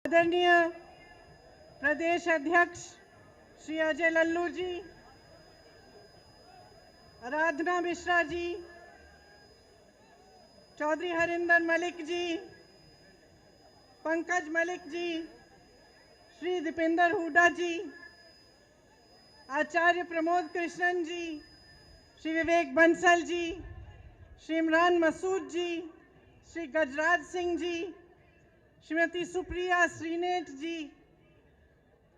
आदरणीय प्रदेश अध्यक्ष श्री अजय लल्लू जी, आराधना मिश्रा जी, चौधरी हरिंदर मलिक जी, पंकज मलिक जी, श्री दीपेंद्र हुड्डा जी, आचार्य प्रमोद कृष्णन जी, श्री विवेक बंसल जी, श्री इमरान मसूद जी, श्री गजराज सिंह जी, श्रीमती सुप्रिया श्रीनेठ जी,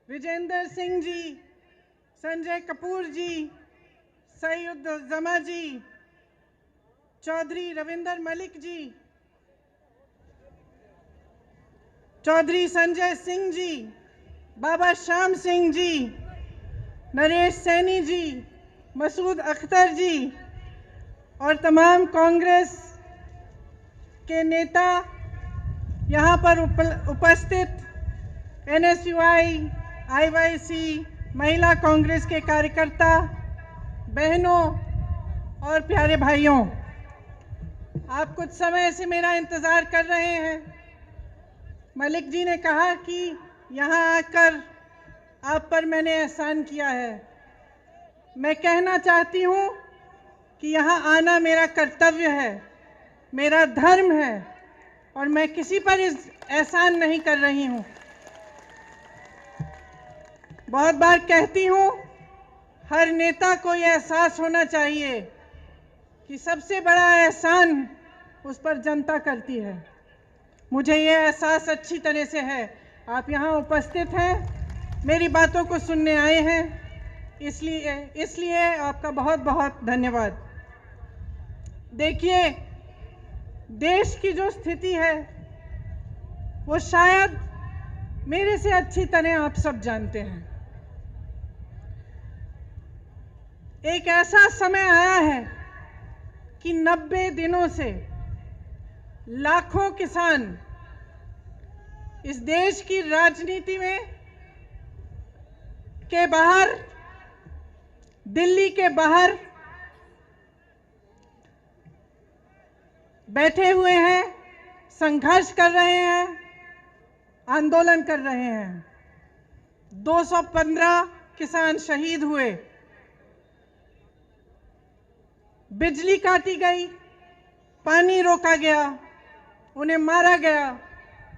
विजेंद्र सिंह जी, संजय कपूर जी, सईद जमा जी, चौधरी रविंदर मलिक जी, चौधरी संजय सिंह जी, बाबा श्याम सिंह जी, नरेश सैनी जी, मसूद अख्तर जी और तमाम कांग्रेस के नेता, यहाँ पर उपस्थित NSUI, IYC, महिला कांग्रेस के कार्यकर्ता, बहनों और प्यारे भाइयों, आप कुछ समय से मेरा इंतज़ार कर रहे हैं। मलिक जी ने कहा कि यहाँ आकर आप पर मैंने एहसान किया है। मैं कहना चाहती हूँ कि यहाँ आना मेरा कर्तव्य है, मेरा धर्म है और मैं किसी पर एहसान नहीं कर रही हूँ। बहुत बार कहती हूँ, हर नेता को ये एहसास होना चाहिए कि सबसे बड़ा एहसान उस पर जनता करती है। मुझे ये एहसास अच्छी तरह से है। आप यहाँ उपस्थित हैं, मेरी बातों को सुनने आए हैं, इसलिए आपका बहुत बहुत धन्यवाद। देखिए, देश की जो स्थिति है वो शायद मेरे से अच्छी तरह आप सब जानते हैं। एक ऐसा समय आया है कि 90 दिनों से लाखों किसान इस देश की राजनीति में के बाहर, दिल्ली के बाहर बैठे हुए हैं, संघर्ष कर रहे हैं, आंदोलन कर रहे हैं। 215 किसान शहीद हुए, बिजली काटी गई, पानी रोका गया, उन्हें मारा गया,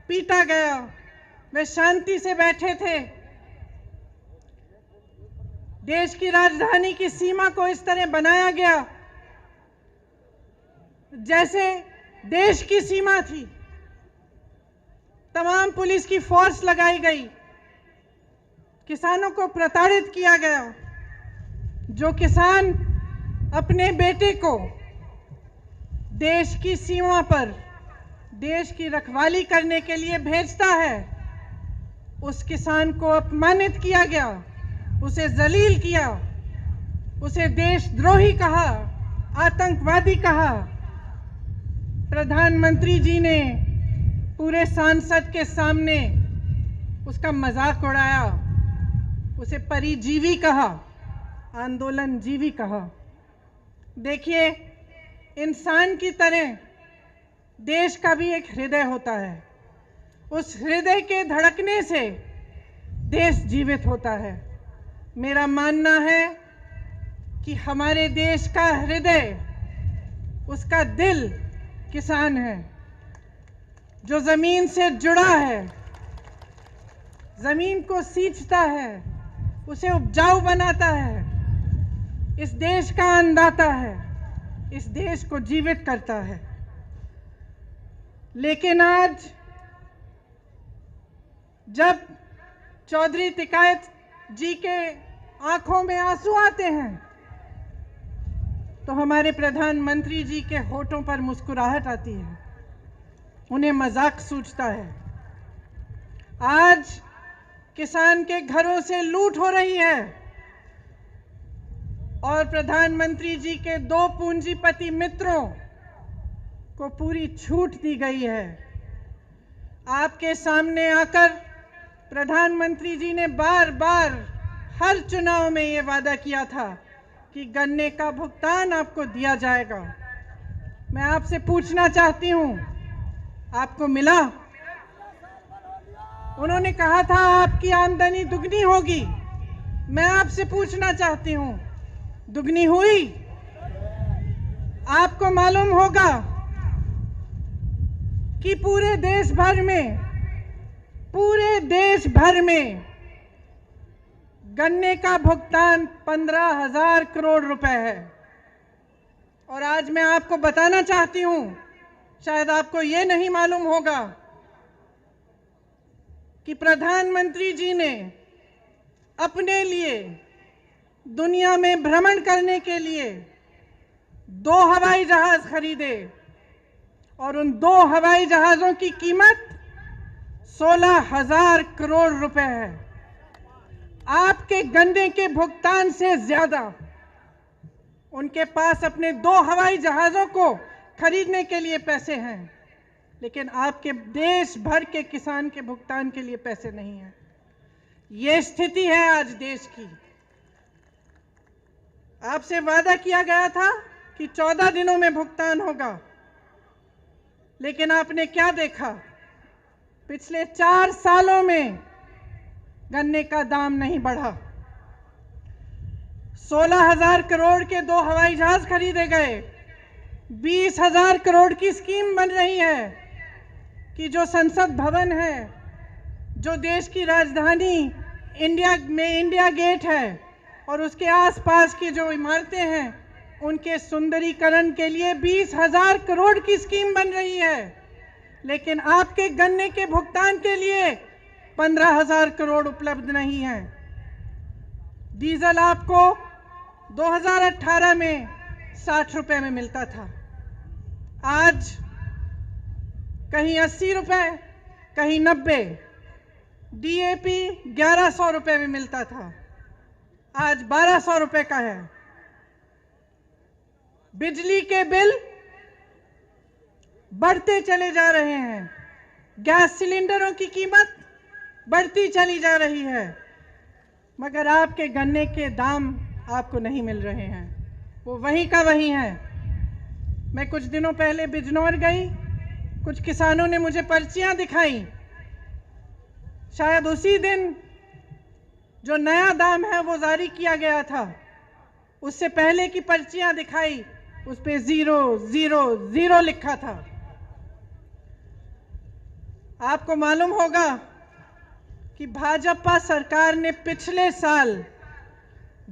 पीटा गया। वे शांति से बैठे थे। देश की राजधानी की सीमा को इस तरह बनाया गया जैसे देश की सीमा थी। तमाम पुलिस की फोर्स लगाई गई, किसानों को प्रताड़ित किया गया। जो किसान अपने बेटे को देश की सीमा पर देश की रखवाली करने के लिए भेजता है, उस किसान को अपमानित किया गया, उसे जलील किया, उसे देशद्रोही कहा, आतंकवादी कहा। प्रधानमंत्री जी ने पूरे सांसद के सामने उसका मजाक उड़ाया, उसे परिजीवी कहा, आंदोलनजीवी कहा। देखिए, इंसान की तरह देश का भी एक हृदय होता है। उस हृदय के धड़कने से देश जीवित होता है। मेरा मानना है कि हमारे देश का हृदय, उसका दिल किसान है, जो जमीन से जुड़ा है, जमीन को सींचता है, उसे उपजाऊ बनाता है, इस देश का अन्नदाता है, इस देश को जीवित करता है। लेकिन आज जब चौधरी तिकायत जी के आंखों में आंसू आते हैं तो हमारे प्रधानमंत्री जी के होठों पर मुस्कुराहट आती है, उन्हें मजाक सूझता है। आज किसान के घरों से लूट हो रही है और प्रधानमंत्री जी के 2 पूंजीपति मित्रों को पूरी छूट दी गई है। आपके सामने आकर प्रधानमंत्री जी ने बार बार हर चुनाव में ये वादा किया था कि गन्ने का भुगतान आपको दिया जाएगा। मैं आपसे पूछना चाहती हूं, आपको मिला? उन्होंने कहा था आपकी आमदनी दुगनी होगी। मैं आपसे पूछना चाहती हूं, दुगनी हुई? आपको मालूम होगा कि पूरे देश भर में गन्ने का भुगतान 15,000 करोड़ रुपए है। और आज मैं आपको बताना चाहती हूं, शायद आपको ये नहीं मालूम होगा कि प्रधानमंत्री जी ने अपने लिए दुनिया में भ्रमण करने के लिए 2 हवाई जहाज खरीदे और उन 2 हवाई जहाजों की कीमत 16,000 करोड़ रुपए है। आपके गन्ने के भुगतान से ज्यादा उनके पास अपने 2 हवाई जहाजों को खरीदने के लिए पैसे हैं, लेकिन आपके देश भर के किसान के भुगतान के लिए पैसे नहीं हैं। ये स्थिति है आज देश की। आपसे वादा किया गया था कि 14 दिनों में भुगतान होगा, लेकिन आपने क्या देखा? पिछले 4 सालों में गन्ने का दाम नहीं बढ़ा। 16,000 करोड़ के 2 हवाई जहाज खरीदे गए। 20,000 करोड़ की स्कीम बन रही है कि जो संसद भवन है, जो देश की राजधानी इंडिया गेट है और उसके आसपास की जो इमारतें हैं, उनके सुंदरीकरण के लिए 20,000 करोड़ की स्कीम बन रही है। लेकिन आपके गन्ने के भुगतान के लिए 15,000 करोड़ उपलब्ध नहीं है। डीजल आपको 2018 में 60 रुपए में मिलता था, आज कहीं 80 रुपए, कहीं 90। डीएपी 1100 रुपए में मिलता था, आज 1200 रुपए का है। बिजली के बिल बढ़ते चले जा रहे हैं। गैस सिलेंडरों की कीमत बढ़ती चली जा रही है, मगर आपके गन्ने के दाम आपको नहीं मिल रहे हैं, वो वहीं का वहीं है। मैं कुछ दिनों पहले बिजनौर गई, कुछ किसानों ने मुझे पर्चियां दिखाई। शायद उसी दिन जो नया दाम है वो जारी किया गया था, उससे पहले की पर्चियां दिखाई, उस पे 000 लिखा था। आपको मालूम होगा कि भाजपा सरकार ने पिछले साल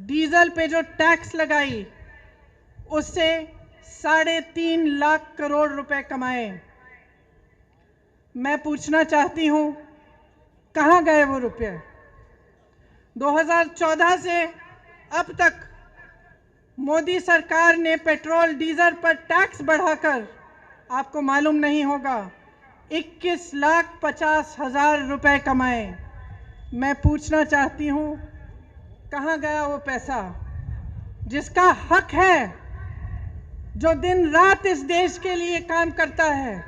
डीजल पे जो टैक्स लगाई, उससे 3.5 लाख करोड़ रुपए कमाए। मैं पूछना चाहती हूं, कहां गए वो रुपए? 2014 से अब तक मोदी सरकार ने पेट्रोल डीजल पर टैक्स बढ़ाकर, आपको मालूम नहीं होगा, 21,50,000 रुपए कमाए। मैं पूछना चाहती हूं, कहां गया वो पैसा जिसका हक है, जो दिन रात इस देश के लिए काम करता है,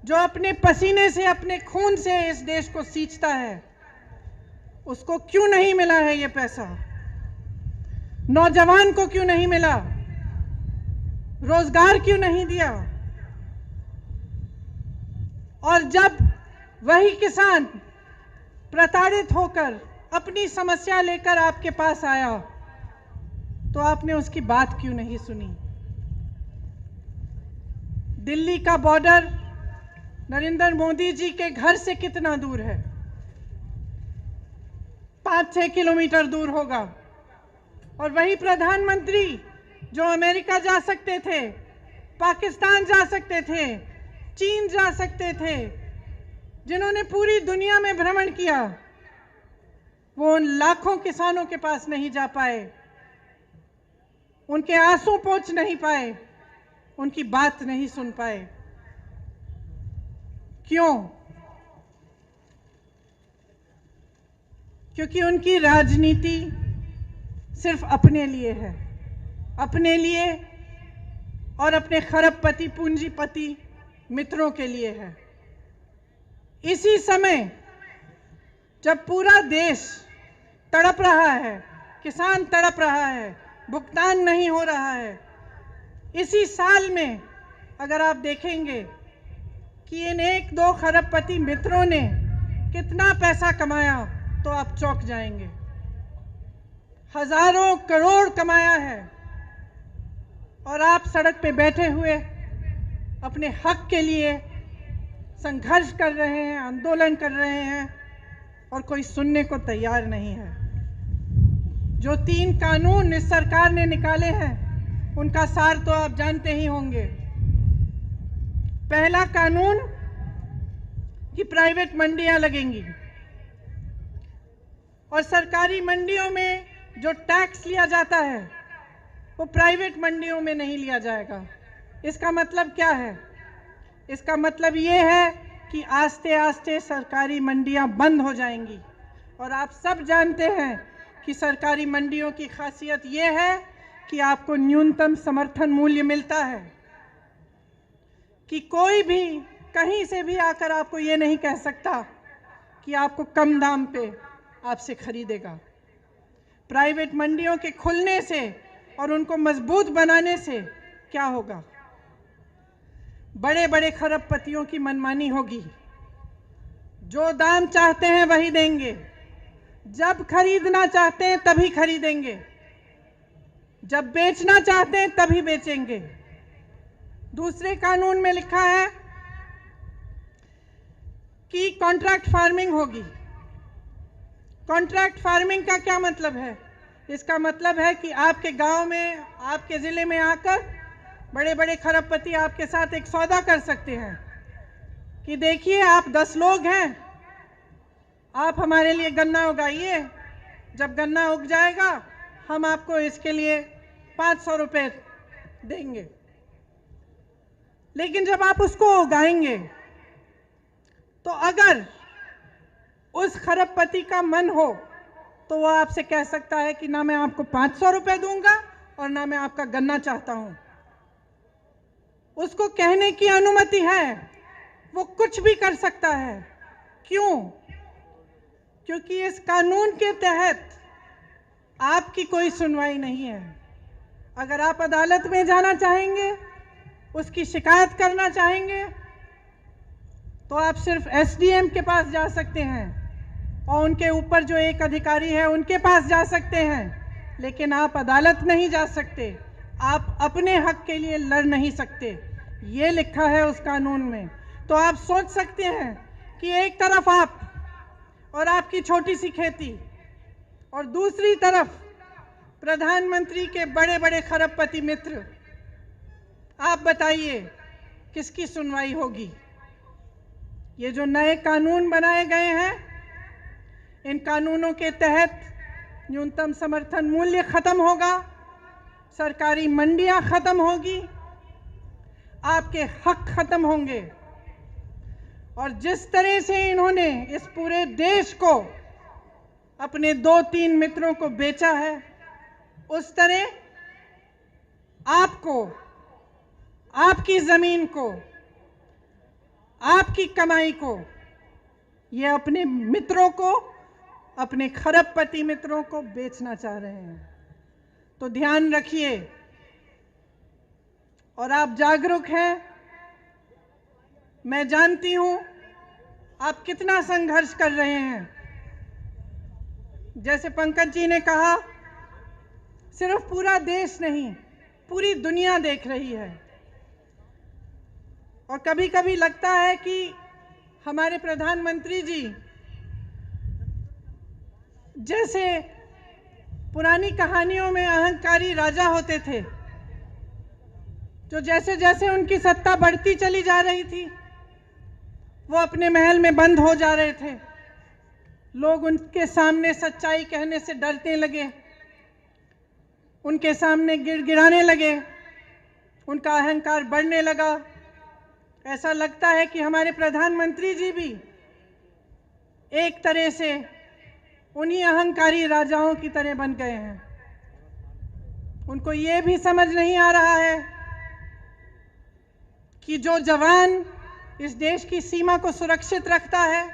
जो अपने पसीने से, अपने खून से इस देश को सींचता है? उसको क्यों नहीं मिला है ये पैसा? नौजवान को क्यों नहीं मिला? रोजगार क्यों नहीं दिया? और जब वही किसान प्रताड़ित होकर अपनी समस्या लेकर आपके पास आया, तो आपने उसकी बात क्यों नहीं सुनी? दिल्ली का बॉर्डर नरेंद्र मोदी जी के घर से कितना दूर है? 5-6 किलोमीटर दूर होगा। और वही प्रधानमंत्री जो अमेरिका जा सकते थे, पाकिस्तान जा सकते थे, चीन जा सकते थे, जिन्होंने पूरी दुनिया में भ्रमण किया, वो उन लाखों किसानों के पास नहीं जा पाए, उनके आंसू पोंछ नहीं पाए, उनकी बात नहीं सुन पाए। क्यों? क्योंकि उनकी राजनीति सिर्फ अपने लिए है, अपने लिए और अपने खरबपति पूंजीपति मित्रों के लिए है। इसी समय जब पूरा देश तड़प रहा है, किसान तड़प रहा है, भुगतान नहीं हो रहा है, इसी साल में अगर आप देखेंगे कि इन 1-2 खरबपति मित्रों ने कितना पैसा कमाया तो आप चौंक जाएंगे। हजारों करोड़ कमाया है और आप सड़क पे बैठे हुए अपने हक के लिए संघर्ष कर रहे हैं, आंदोलन कर रहे हैं और कोई सुनने को तैयार नहीं है। जो 3 कानून इस सरकार ने निकाले हैं उनका सार तो आप जानते ही होंगे। पहला कानून कि प्राइवेट मंडियां लगेंगी और सरकारी मंडियों में जो टैक्स लिया जाता है वो प्राइवेट मंडियों में नहीं लिया जाएगा। इसका मतलब क्या है? इसका मतलब ये है कि आस्ते आस्ते सरकारी मंडियां बंद हो जाएंगी। और आप सब जानते हैं कि सरकारी मंडियों की खासियत ये है कि आपको न्यूनतम समर्थन मूल्य मिलता है, कि कोई भी कहीं से भी आकर आपको ये नहीं कह सकता कि आपको कम दाम पे आपसे खरीदेगा। प्राइवेट मंडियों के खुलने से और उनको मजबूत बनाने से क्या होगा? बड़े बड़े खरबपतियों की मनमानी होगी। जो दाम चाहते हैं वही देंगे, जब खरीदना चाहते हैं तभी खरीदेंगे, जब बेचना चाहते हैं तभी बेचेंगे। दूसरे कानून में लिखा है कि कॉन्ट्रैक्ट फार्मिंग होगी। कॉन्ट्रैक्ट फार्मिंग का क्या मतलब है? इसका मतलब है कि आपके गांव में, आपके जिले में आकर बड़े बड़े खरबपति आपके साथ एक सौदा कर सकते हैं कि देखिए आप 10 लोग हैं, आप हमारे लिए गन्ना उगाइए, जब गन्ना उग जाएगा हम आपको इसके लिए 500 रुपये देंगे। लेकिन जब आप उसको उगाएंगे तो अगर उस खरबपति का मन हो तो वो आपसे कह सकता है कि ना मैं आपको 500 रुपये दूंगा और ना मैं आपका गन्ना चाहता हूं। उसको कहने की अनुमति है, वो कुछ भी कर सकता है। क्यों? क्योंकि इस कानून के तहत आपकी कोई सुनवाई नहीं है। अगर आप अदालत में जाना चाहेंगे, उसकी शिकायत करना चाहेंगे, तो आप सिर्फ एसडीएम के पास जा सकते हैं और उनके ऊपर जो एक अधिकारी है उनके पास जा सकते हैं, लेकिन आप अदालत नहीं जा सकते। आप अपने हक के लिए लड़ नहीं सकते, ये लिखा है उस कानून में। तो आप सोच सकते हैं कि एक तरफ आप और आपकी छोटी सी खेती और दूसरी तरफ प्रधानमंत्री के बड़े बड़े खरबपति मित्र, आप बताइए किसकी सुनवाई होगी? ये जो नए कानून बनाए गए हैं, इन कानूनों के तहत न्यूनतम समर्थन मूल्य खत्म होगा, सरकारी मंडियां खत्म होगी, आपके हक खत्म होंगे। और जिस तरह से इन्होंने इस पूरे देश को अपने 2-3 मित्रों को बेचा है, उस तरह आपको, आपकी जमीन को, आपकी कमाई को, ये अपने मित्रों को, अपने खरबपति मित्रों को बेचना चाह रहे हैं। तो ध्यान रखिए और आप जागरूक हैं। मैं जानती हूं आप कितना संघर्ष कर रहे हैं। जैसे पंकज जी ने कहा, सिर्फ पूरा देश नहीं, पूरी दुनिया देख रही है। और कभी कभी लगता है कि हमारे प्रधानमंत्री जी जैसे पुरानी कहानियों में अहंकारी राजा होते थे, जो जैसे जैसे उनकी सत्ता बढ़ती चली जा रही थी वो अपने महल में बंद हो जा रहे थे। लोग उनके सामने सच्चाई कहने से डरने लगे, उनके सामने गिड़गिड़ाने लगे, उनका अहंकार बढ़ने लगा। ऐसा लगता है कि हमारे प्रधानमंत्री जी भी एक तरह से उन्हीं अहंकारी राजाओं की तरह बन गए हैं। उनको ये भी समझ नहीं आ रहा है कि जो जवान इस देश की सीमा को सुरक्षित रखता है,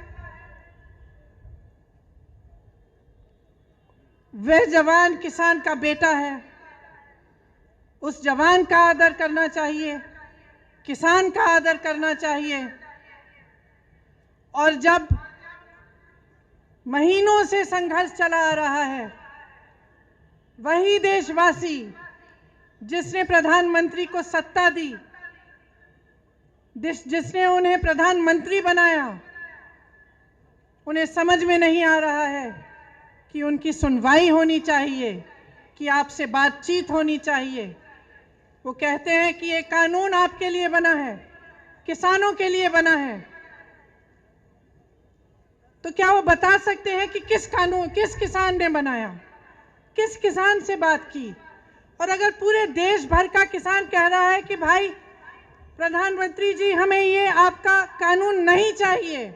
वह जवान किसान का बेटा है। उस जवान का आदर करना चाहिए, किसान का आदर करना चाहिए, और जब महीनों से संघर्ष चला आ रहा है, वही देशवासी जिसने प्रधानमंत्री को सत्ता दी, जिसने उन्हें प्रधानमंत्री बनाया, उन्हें समझ में नहीं आ रहा है कि उनकी सुनवाई होनी चाहिए, कि आपसे बातचीत होनी चाहिए। वो कहते हैं कि ये कानून आपके लिए बना है, किसानों के लिए बना है। तो क्या वो बता सकते हैं कि किस किसान ने बनाया, किस किसान से बात की? और अगर पूरे देश भर का किसान कह रहा है कि भाई प्रधानमंत्री जी, हमें ये आपका कानून नहीं चाहिए,